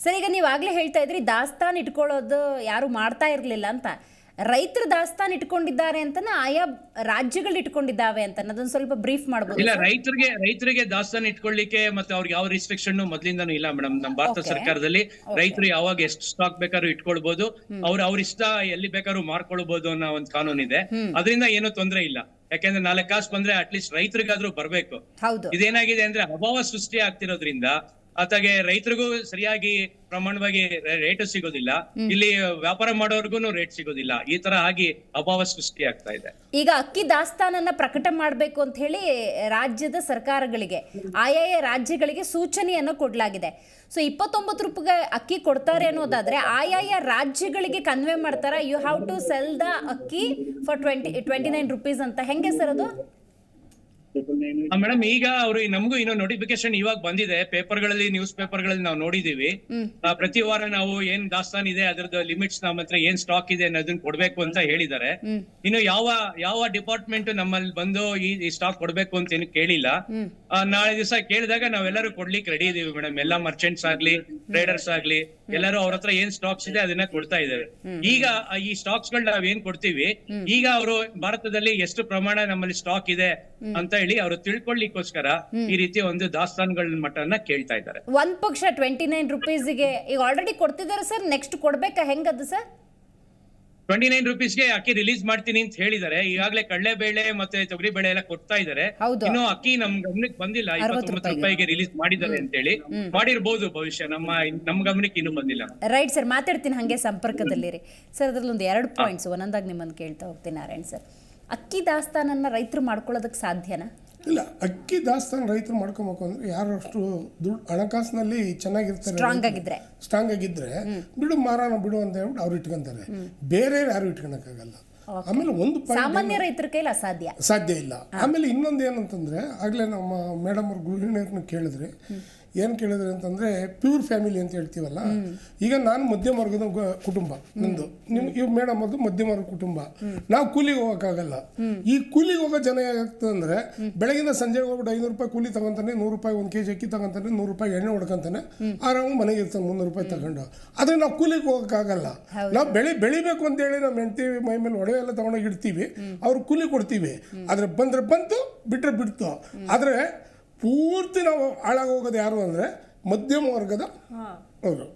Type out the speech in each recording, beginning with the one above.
Sir, ಈಗ ನೀವು ಆಗಲೇ ಹೇಳ್ತಾ ಇದ್ರಿ ದಾಸ್ತಾನು ಇಟ್ಕೊಳ್ಳೋದು ಯಾರು ಮಾಡ್ತಾ ಇರಲಿಲ್ಲ ಅಂತ. ರೈತರು ದಾಸ್ತಾನು ಇಟ್ಕೊಂಡಿದ್ದಾರೆ ಅಂತ ಆಯಾ ರಾಜ್ಯಗಳು ಇಟ್ಕೊಂಡಿದ್ದಾವೆ ಅಂತ ಅದೊಂದು ಸ್ವಲ್ಪ ಬ್ರೀಫ್ ಮಾಡಬಹುದು? ಇಲ್ಲ, ರೈತರಿಗೆ ದಾಸ್ತಾನು ಇಟ್ಕೊಳ್ಳಿಕ್ಕೆ ಮತ್ತೆ ಅವ್ರಿಗೆ ಯಾವ ರಿಸ್ಟ್ರಿಕ್ಷನ್ ಮೊದ್ಲಿಂದಾನು ಇಲ್ಲ ಮೇಡಮ್. ನಮ್ಮ ಭಾರತ ಸರ್ಕಾರದಲ್ಲಿ ರೈತರು ಯಾವಾಗ ಎಷ್ಟು ಸ್ಟಾಕ್ ಬೇಕಾದ್ರೂ ಇಟ್ಕೊಳ್ಬಹುದು, ಅವ್ರ ಇಷ್ಟ ಎಲ್ಲಿ ಬೇಕಾದ್ರೂ ಮಾರ್ಕೊಳ್ಬಹುದು ಅನ್ನೋ ಒಂದು ಕಾನೂನು ಇದೆ. ಅದರಿಂದ ಏನು ತೊಂದರೆ ಇಲ್ಲ. ಯಾಕೆಂದ್ರೆ 4 ಕಾಸು ಬಂದ್ರೆ ಅಟ್ಲೀಸ್ಟ್ ರೈತರಿಗಾದ್ರೂ ಬರ್ಬೇಕು. ಇದೇನಾಗಿದೆ ಅಂದ್ರೆ ಅಭಾವ ಸೃಷ್ಟಿ ಆಗ್ತಿರೋದ್ರಿಂದ ಆತಾಗೆ ರೈತರಿಗೂ ಸರಿಯಾಗಿ ಪ್ರಮಾಣವಾಗಿ ರೇಟ್ ಸಿಗೋದಿಲ್ಲ, ಇಲ್ಲಿ ವ್ಯಾಪಾರ ಮಾಡೋರ್ಗು ರೇಟ್ ಸಿಗೋದಿಲ್ಲ. ಈ ತರ ಆಗಿ ಅಭಾವ ಸೃಷ್ಟಿ ಆಗ್ತಾ ಇದೆ. ಈಗ ಅಕ್ಕಿ ದಾಸ್ತಾನನ್ನ ಪ್ರಕಟ ಮಾಡಬೇಕು ಅಂತ ಹೇಳಿ ರಾಜ್ಯದ ಸರ್ಕಾರಗಳಿಗೆ, ಆಯಾಯ ರಾಜ್ಯಗಳಿಗೆ ಸೂಚನೆಯನ್ನು ಕೊಡಲಾಗಿದೆ. ಸೊ 29 ರೂಪಾಯಿಗೆ ಅಕ್ಕಿ ಕೊಡ್ತಾರೆ ಅನ್ನೋದಾದ್ರೆ ಆಯಾಯ ರಾಜ್ಯಗಳಿಗೆ ಕನ್ವೆ ಮಾಡ್ತಾರ, you have to sell the akki for 29 rupees ಅಂತ. ಹೆಂಗೆ ಸರ್ ಅದು? ಮೇಡಮ್, ಈಗ ಅವರು ನಮಗೂ ಇನ್ನೂ ನೋಟಿಫಿಕೇಶನ್ ಇವಾಗ ಬಂದಿದೆ. ಗಳಲ್ಲಿ ನ್ಯೂಸ್ ಪೇಪರ್ಗಳಲ್ಲಿ ನಾವು ನೋಡಿದೀವಿ. ಪ್ರತಿ ವಾರ ನಾವು ಏನ್ ದಾಸ್ತಾನ್ ಇದೆ ಅದರದ ಲಿಮಿಟ್ಸ್ ನಮ್ಮ ಹತ್ರ ಏನ್ ಸ್ಟಾಕ್ ಇದೆ ಅನ್ನೋದನ್ನ ಕೊಡ್ಬೇಕು ಅಂತ ಹೇಳಿದ್ದಾರೆ. ಇನ್ನು ಯಾವ ಡಿಪಾರ್ಟ್ಮೆಂಟ್ ನಮ್ಮಲ್ಲಿ ಬಂದು ಈ ಸ್ಟಾಕ್ ಕೊಡ್ಬೇಕು ಅಂತ ಏನು ಕೇಳಿಲ್ಲ. ನಾಳೆ ದಿವಸ ಕೇಳಿದಾಗ ನಾವೆಲ್ಲರೂ ಕೊಡ್ಲಿಕ್ಕೆ ರೆಡಿ ಇದೀವಿ ಮೇಡಮ್. ಎಲ್ಲಾ ಮರ್ಚೆಂಟ್ಸ್ ಆಗ್ಲಿ, ಟ್ರೇಡರ್ಸ್ ಆಗ್ಲಿ, ಎಲ್ಲರೂ ಅವ್ರ ಹತ್ರ ಏನ್ ಸ್ಟಾಕ್ಸ್ ಇದೆ ಅದನ್ನ ಕೊಡ್ತಾ ಇದ್ದೇವೆ. ಈಗ ಈ ಸ್ಟಾಕ್ಸ್ ಗಳು ನಾವ್ ಏನ್ ಕೊಡ್ತೀವಿ, ಈಗ ಅವರು ಭಾರತದಲ್ಲಿ ಎಷ್ಟು ಪ್ರಮಾಣ ನಮ್ಮಲ್ಲಿ ಸ್ಟಾಕ್ ಇದೆ ಅಂತ ಹೇಳಿ ಅವರು ತಿಳ್ಕೊಳ್ಳಿಕ್ಕೋಸ್ಕರ ಈ ರೀತಿ ಒಂದು ದಾಸ್ತಾನುಗಳ ಮಟ್ಟನ ಕೇಳ್ತಾ ಇದ್ದಾರೆ. ಒಂದ್ ಪಕ್ಷ 29 ರೂಪೀಸ್ಗೆ ಈಗ ಆಲ್ರೆಡಿ ಕೊಡ್ತಿದ್ದಾರೆ ಸರ್, ನೆಕ್ಸ್ಟ್ ಕೊಡ್ಬೇಕಾ ಹೆಂಗದು ಸರ್? 29 ರೂಪೀಸ್ಗೆ ಅಕ್ಕಿ ರಿಲೀಸ್ ಮಾಡ್ತೀನಿ ಅಂತ ಹೇಳಿದ್ದಾರೆ. ಈಗಾಗಲೇ ಕಡಲೆಬೇಳೆ ಮತ್ತೆ ತೊಗರಿ ಬೇಳೆ ಎಲ್ಲ ಕೊಡ್ತಾ ಇದ್ದಾರೆ. ಇನ್ನು ಅಕ್ಕಿ ನಮ್ ಗಮನಕ್ಕೆ ಬಂದಿಲ್ಲ 29 ರೂಪಾಯಿಗೆ ರಿಲೀಸ್ ಮಾಡಿದ್ದಾರೆ ಅಂತ ಹೇಳಿ. ಮಾಡಿರ್ಬೋದು ಭವಿಷ್ಯ, ನಮ್ ಗಮನಕ್ಕೆ ಇನ್ನೂ ಬಂದಿಲ್ಲ. ರೈಟ್ ಸರ್, ಮಾತಾಡ್ತೀನಿ ಹಂಗೆ ಸಂಪರ್ಕದಲ್ಲಿರಿ ಸರ್. ಅದ್ರಲ್ಲಿ ಒಂದು 2 ಪಾಯಿಂಟ್ಸ್ ಒಂದೊಂದಾಗಿ ನಿಮ್ಮನ್ನು ಕೇಳ್ತಾ ಹೋಗ್ತೀನಿ. ನಾರಾಯಣ್ ಸರ್, ಅಕ್ಕಿ ದಾಸ್ತಾನನ್ನ ರೈತರು ಮಾಡ್ಕೊಳ್ಳೋದಕ್ಕೆ ಸಾಧ್ಯನಾ? ಇಲ್ಲ, ಅಕ್ಕಿ ದಾಸ್ತಾನು ರೈತರು ಮಾಡ್ಕೊಬೇಕು ಅಂದ್ರೆ ಯಾರಷ್ಟು ದುಡ್ಡು ಹಣಕಾಸಿನಲ್ಲಿ ಚೆನ್ನಾಗಿರ್ತಾರೆ, ಸ್ಟ್ರಾಂಗ್ ಆಗಿದ್ರೆ ಬಿಡು ಮಾರಾಣ ಬಿಡು ಅಂತ ಹೇಳ್ಬಿಟ್ಟು ಅವ್ರು ಇಟ್ಕೊಂತಾರೆ. ಬೇರೆ ಯಾರು ಇಟ್ಕೊಳಕ್ಕಾಗಲ್ಲ. ಆಮೇಲೆ ಒಂದು ಸಾಮಾನ್ಯ ರೈತರ ಕೈಲಿ ಸಾಧ್ಯ ಇಲ್ಲ. ಆಮೇಲೆ ಇನ್ನೊಂದು ಏನಂತಂದ್ರೆ, ಆಗ್ಲೇ ನಮ್ಮ ಮೇಡಮ್ ಅವ್ರ ಗೃಹಿಣಿಯರ್ನ ಕೇಳಿದ್ರೆ ಏನು ಕೇಳಿದ್ರೆ ಅಂತಂದರೆ, ಪ್ಯೂರ್ ಫ್ಯಾಮಿಲಿ ಅಂತ ಹೇಳ್ತೀವಲ್ಲ. ಈಗ ನಾನು ಮಧ್ಯಮ ವರ್ಗದ ಕುಟುಂಬ ನಂದು, ಇವ್ ಮೇಡಮ್ ಅದು ಮಧ್ಯಮ ವರ್ಗದ ಕುಟುಂಬ. ನಾವು ಕೂಲಿಗೆ ಹೋಗೋಕ್ಕಾಗಲ್ಲ. ಈ ಕೂಲಿಗೆ ಹೋಗೋ ಜನ ಏನಾಗ್ತದೆ ಅಂದರೆ, ಬೆಳಗಿನ ಸಂಜೆ ಹೋಗ್ಬಿಟ್ಟು 500 ರೂಪಾಯಿ ಕೂಲಿ ತಗೊಂತಾನೆ, 100 ರೂಪಾಯಿ 1 kg ಅಕ್ಕಿ ತಗೊಂತಾನೆ, 100 ರೂಪಾಯಿ ಎಣ್ಣೆ ಹೊಡ್ಕೊಂತಾನೆ, ಆರಾಮ ಮನೆಗೆ ಇರ್ತಾನೆ 300 ರೂಪಾಯಿ ತಗೊಂಡು. ಆದರೆ ನಾವು ಕೂಲಿಗೆ ಹೋಗೋಕ್ಕಾಗಲ್ಲ. ನಾವು ಬೆಳಿಬೇಕು ಅಂತೇಳಿ ನಮ್ಮ ಹೆಂಡತಿ ಮೈ ಮೇಲೆ ಒಡವೆ ಎಲ್ಲ ತಗೊಂಡೋಗಿ ಇಡ್ತೀವಿ, ಅವ್ರು ಕೂಲಿ ಕೊಡ್ತೀವಿ. ಆದರೆ ಬಂದರೆ ಬಂತು, ಬಿಟ್ಟರೆ ಬಿಡ್ತು. ಆದರೆ ಪೂರ್ತಿ ನಾವು ಹಾಳಾಗಿ ಹೋಗೋದು ಯಾರು ಅಂದರೆ ಮಧ್ಯಮ ವರ್ಗದ ಅವರು.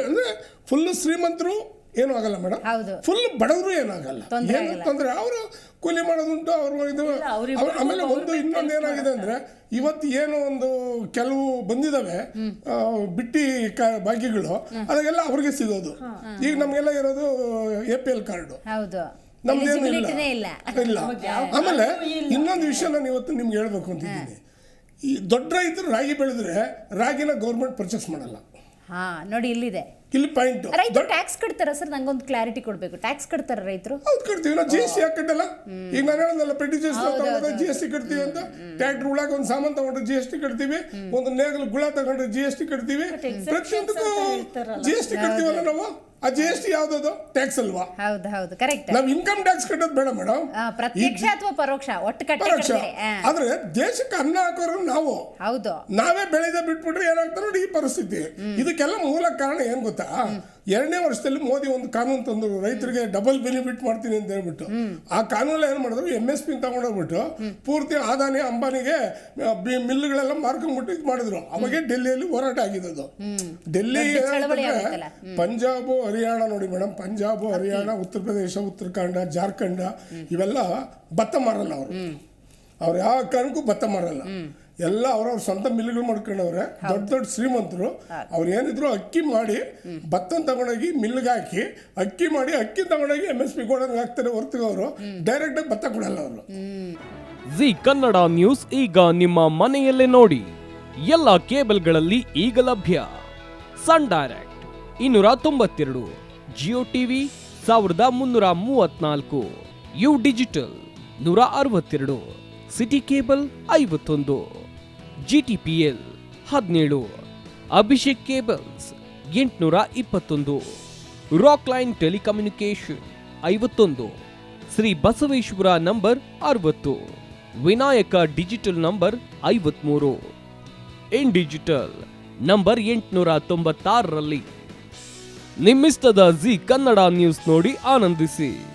ಅಂದರೆ ಫುಲ್ ಶ್ರೀಮಂತರು ಏನೂ ಆಗಲ್ಲ ಮೇಡಮ್, ಫುಲ್ ಬಡವರು ಏನಾಗಲ್ಲ. ಏನಂತಂದ್ರೆ ಅವರು ಕೂಲಿ ಮಾಡೋದುಂಟು, ಆಮೇಲೆ ಇನ್ನೊಂದು ಏನಾಗಿದೆ ಅಂದ್ರೆ, ಇವತ್ತು ಏನೋ ಒಂದು ಕೆಲವು ಬಂದಿದ್ದಾವೆ ಬಿಟ್ಟಿ ಭಾಗ್ಯಗಳು, ಅದೆಲ್ಲ ಅವ್ರಿಗೆ ಸಿಗೋದು. ಈಗ ನಮ್ಗೆಲ್ಲ ಇರೋದು APL ಕಾರ್ಡು, ನಮ್ದೇನು ಇಲ್ಲ. ಆಮೇಲೆ ಇನ್ನೊಂದು ವಿಷಯ ನಾನು ಇವತ್ತು ನಿಮ್ಗೆ ಹೇಳ್ಬೇಕು ಅಂತಿದ್ದೀನಿ. ಈ ದೊಡ್ಡ ರೈತರು ರಾಗಿ ಬೆಳೆದ್ರೆ ರಾಗಿನ ಗೌರ್ಮೆಂಟ್ ಪರ್ಚೇಸ್ ಮಾಡಲ್ಲ. ನೋಡಿ ಇಲ್ಲಿದೆ, ಇಲ್ಲಿ ಪಾಯಿಂಟ್. ರೈತರು ಟ್ಯಾಕ್ಸ್ ಕಟ್ತಾರ ಸರ್? ನಂಗೊಂದು ಕ್ಲಾರಿಟಿ ಕೊಡ್ಬೇಕು. ಟ್ಯಾಕ್ಸ್ ಕಟ್ತಾರ ರೈತರು? ಹೌದು, ಕಟ್ತೀವಿ ನಾವು. GST ಕಟ್ಟಲ್ಲ. ಈಗ ನಾನು ಹೇಳೋದಲ್ಲ, ಪ್ರೊಡ್ಯೂಸರ್ಸ್ ತಗೊಂಡ್ರೆ GST ಕಟ್ತೀವಿ ಅಂತ. ಟ್ರ್ಯಾಕ್ಟರ್ ಉಳಾಗ ಒಂದು ಸಾಮಾನು ತಗೊಂಡ್ರೆ GST ಕಟ್ತೀವಿ, ಒಂದು ನೇಗಲು ಗುಳ ತಗೊಂಡ್ರೆ GST ಕಟ್ತೀವಿ. ಪ್ರತಿಯೊಂದಕ್ಕೂ GST ಕಟ್ತೀವಲ್ಲ ನಾವು. ಆ GST ಯಾವ್ದು? ಟ್ಯಾಕ್ಸ್ ಅಲ್ವಾ? ಹೌದು, ಕರೆಕ್ಟ್. ನಾವು ಇನ್ಕಮ್ ಟ್ಯಾಕ್ಸ್ ಕಟ್ಟೋದು ಬೇಡ ಮೇಡಮ್, ಪ್ರತ್ಯಕ್ಷ ಅಥವಾ ಪರೋಕ್ಷ ಒಟ್ಟು ಪರೋಕ್ಷ. ಆದ್ರೆ ದೇಶಕ್ಕೆ ಅನ್ನ ಹಾಕೋರು ನಾವು, ನಾವೇ ಬೆಳೆದ ಬಿಟ್ಬಿಟ್ರೆ ಏನಾಗ್ತಾರೆ ನೋಡಿ ಈ ಪರಿಸ್ಥಿತಿ. ಇದಕ್ಕೆಲ್ಲ ಮೂಲ ಕಾರಣ ಏನ್ ಗೊತ್ತಾ? 2ನೇ ವರ್ಷದಲ್ಲಿ ಮೋದಿ ಒಂದು ಕಾನೂನು ತಂದ್ರು, ರೈತರಿಗೆ ಡಬಲ್ ಬೆನಿಫಿಟ್ ಮಾಡ್ತೀನಿ ಅಂತ ಹೇಳ್ಬಿಟ್ಟು. ಆ ಕಾನೂನಲ್ಲಿ ಏನ್ ಮಾಡಿದ್ರು, MSP ತಗೊಂಡೋಗ್ಬಿಟ್ಟು ಪೂರ್ತಿ ಅದಾನಿ ಅಂಬಾನಿಗೆ ಮಿಲ್ಗಳೆಲ್ಲ ಮಾರ್ಕೊಂಡ್ಬಿಟ್ಟು ಇದು ಮಾಡಿದ್ರು. ಅವಾಗೆ ಡೆಲ್ಲಿಯಲ್ಲಿ ಹೋರಾಟ ಆಗಿದ್ದು. ಡೆಲ್ಲಿ ಪಂಜಾಬ್, ಹರಿಯಾಣ ನೋಡಿ ಮೇಡಮ್, ಪಂಜಾಬ್, ಹರಿಯಾಣ, ಉತ್ತರ ಪ್ರದೇಶ, ಉತ್ತರಾಖಂಡ, ಜಾರ್ಖಂಡ್ ಇವೆಲ್ಲ ಭತ್ತ ಮಾರಲ್ಲ. ಅವ್ರು ಯಾವ ಕಾರಣಕ್ಕೂ ಭತ್ತ ಮಾರಲ್ಲ. ಎಲ್ಲ ಅವ್ರವ್ರ ಸ್ವಂತ ಮಿಲ್ಗಳು ಮಾಡ್ಕೊಂಡವ್ರೆ. ದೊಡ್ಡ ಶ್ರೀಮಂತರು. ಅವ್ರು ಏನಿದ್ರು ಅಕ್ಕಿ ಮಾಡಿ ಭತ್ತ ತಗೊಂಡೋಗಿ ಮಿಲ್ಗೆ ಹಾಕಿ ಅಕ್ಕಿ ಮಾಡಿ ಅಕ್ಕಿ ತಗೊಂಡೋಗಿ MSP ಗೋಡನ್ಗೆ ಹಾಕ್ತಾರೆ ಹೊರತು ಅವರು ಡೈರೆಕ್ಟ್ ಆಗಿ ಭತ್ತ ಕೊಡಲ್ಲ ಅವರು. ಜಿ ಕನ್ನಡ ನ್ಯೂಸ್ ಈಗ ನಿಮ್ಮ ಮನೆಯಲ್ಲೇ ನೋಡಿ. ಎಲ್ಲ ಕೇಬಲ್ಗಳಲ್ಲಿ ಈಗ ಲಭ್ಯ. Sun Direct 292, Jio TV 1334, U Digital 162, City Cable 51, GTPL 17, Abhishek cables 821, Rockline telecommunication 51, Shri Basaveshwara number 60, Vinayaka Digital number 53, In Digital number 896ರಲ್ಲಿ. ನಿಮ್ಮಿಷ್ಟದ ಜಿ ಕನ್ನಡ ನ್ಯೂಸ್ ನೋಡಿ ಆನಂದಿಸಿ.